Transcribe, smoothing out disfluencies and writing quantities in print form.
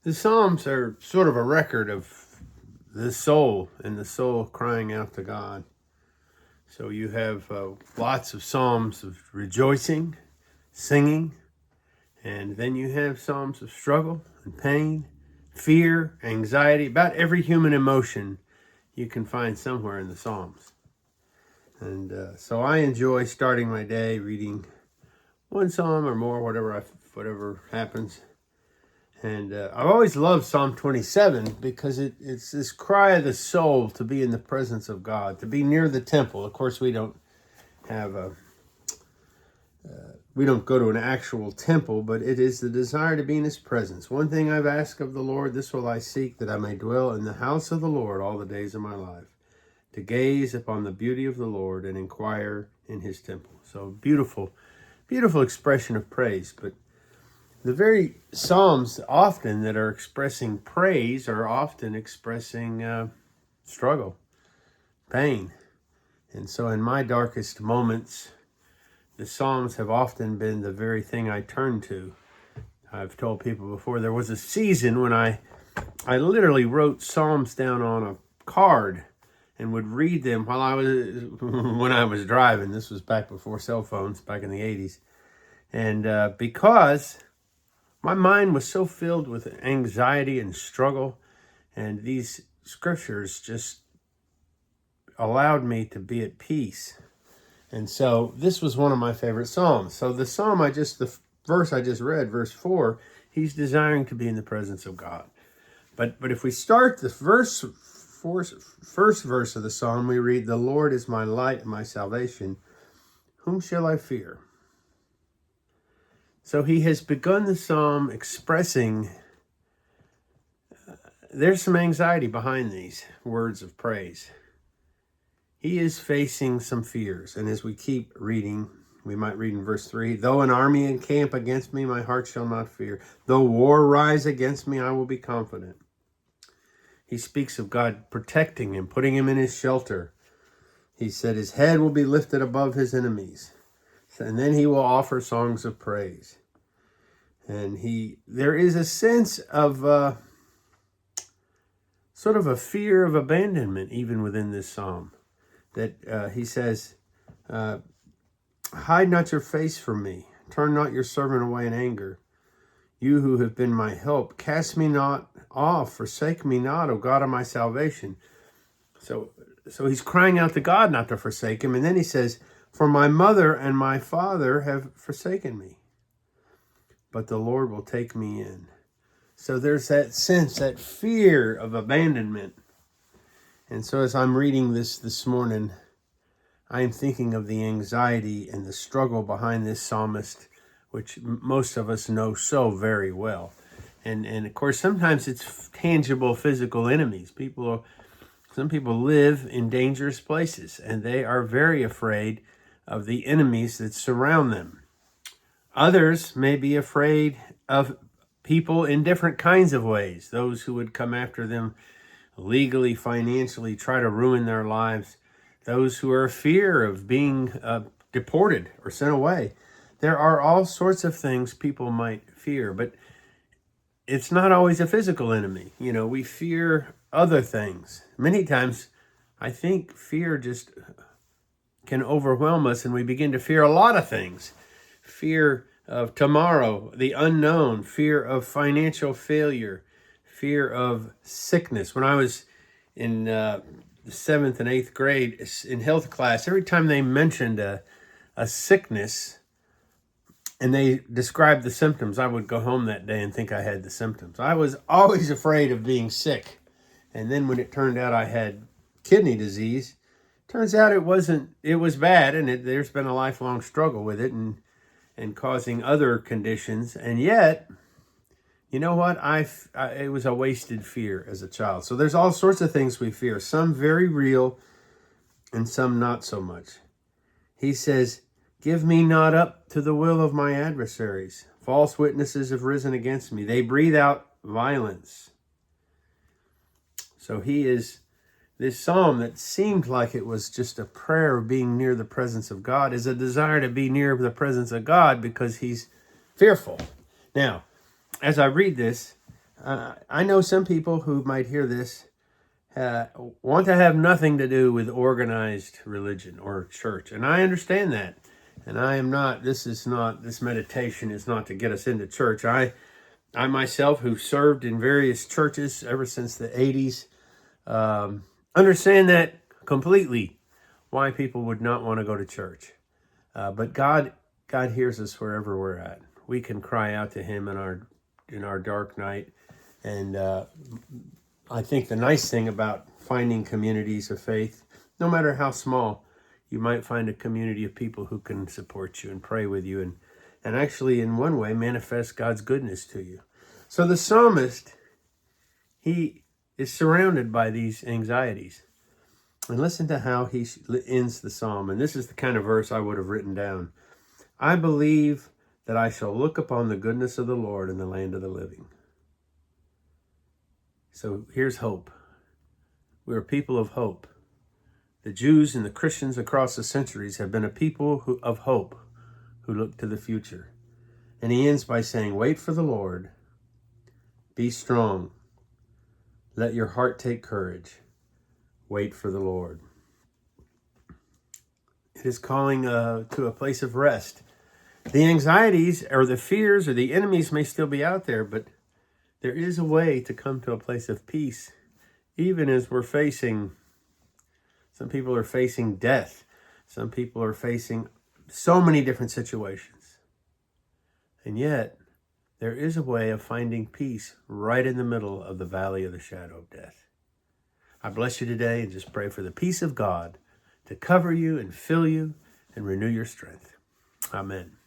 The Psalms are sort of a record of the soul and the soul crying out to God. So you have lots of Psalms of rejoicing, singing, and then you have Psalms of struggle and pain, fear, anxiety. About every human emotion you can find somewhere in the Psalms. And so I enjoy starting my day reading one psalm or more, whatever happens. And I've always loved Psalm 27 because it's this cry of the soul to be in the presence of God, to be near the temple. Of course, have a we don't go to an actual temple, but it is the desire to be in His presence. One thing I've asked of the Lord, this will I seek, that I may dwell in the house of the Lord all the days of my life, to gaze upon the beauty of the Lord and inquire in His temple. So beautiful, beautiful expression of praise, but the very Psalms often that are expressing praise are often expressing struggle, pain. And so in my darkest moments, the Psalms have often been the very thing I turn to. I've told people before, there was a season when I literally wrote Psalms down on a card and would read them when I was driving. This was back before cell phones, back in the 80s. And because my mind was so filled with anxiety and struggle, and these scriptures just allowed me to be at peace. And so this was one of my favorite psalms. So the verse I just read, verse 4, he's desiring to be in the presence of God. But if we start the first verse of the psalm, we read, "The Lord is my light and my salvation. Whom shall I fear?" So he has begun the psalm expressing there's some anxiety behind these words of praise. He is facing some fears. And as we keep reading, we might read in verse 3, "Though an army encamp against me, my heart shall not fear. Though war rise against me, I will be confident." He speaks of God protecting him, putting him in his shelter. He said his head will be lifted above his enemies. And then he will offer songs of praise. And there is a sense of sort of a fear of abandonment even within this psalm. That he says, "Hide not your face from me. Turn not your servant away in anger. You who have been my help, cast me not off, forsake me not, O God of my salvation." So he's crying out to God not to forsake him. And then he says, "For my mother and my father have forsaken me, but the Lord will take me in." So there's that sense, that fear of abandonment. And so as I'm reading this morning, I am thinking of the anxiety and the struggle behind this psalmist, which most of us know so very well. And of course, sometimes it's tangible physical enemies. Some people live in dangerous places, and they are very afraid of the enemies that surround them. Others may be afraid of people in different kinds of ways. Those who would come after them legally, financially, try to ruin their lives. Those who are in fear of being deported or sent away. There are all sorts of things people might fear, but it's not always a physical enemy. We fear other things. Many times, I think fear just can overwhelm us, and we begin to fear a lot of things. Fear of tomorrow, the unknown, fear of financial failure, fear of sickness. When I was in the 7th and 8th grade in health class, every time they mentioned a sickness and they described the symptoms, I would go home that day and think I had the symptoms. I was always afraid of being sick. And then when it turned out I had kidney disease, turns out it was bad, and there's been a lifelong struggle with it and causing other conditions. And yet, you know what? It was a wasted fear as a child. So there's all sorts of things we fear, some very real and some not so much. He says, "Give me not up to the will of my adversaries. False witnesses have risen against me. They breathe out violence." So this psalm that seemed like it was just a prayer of being near the presence of God is a desire to be near the presence of God because he's fearful. Now, as I read this, I know some people who might hear this want to have nothing to do with organized religion or church. And I understand that. And I am not, this meditation is not to get us into church. I myself, who served in various churches ever since the 80s, understand that completely, why people would not want to go to church. But God hears us wherever we're at. We can cry out to Him in our dark night. And I think the nice thing about finding communities of faith, no matter how small, you might find a community of people who can support you and pray with you and actually, in one way, manifest God's goodness to you. So the psalmist, he is surrounded by these anxieties. And listen to how he ends the psalm. And this is the kind of verse I would have written down. I believe that I shall look upon the goodness of the Lord in the land of the living. So here's hope. We're a people of hope. The Jews and the Christians across the centuries have been a people of hope who look to the future. And he ends by saying, wait for the Lord. Be strong. Let your heart take courage. Wait for the Lord. It is calling to a place of rest. The anxieties or the fears or the enemies may still be out there, but there is a way to come to a place of peace, even as we're facing, some people are facing death. Some people are facing so many different situations. And yet, there is a way of finding peace right in the middle of the valley of the shadow of death. I bless you today and just pray for the peace of God to cover you and fill you and renew your strength. Amen.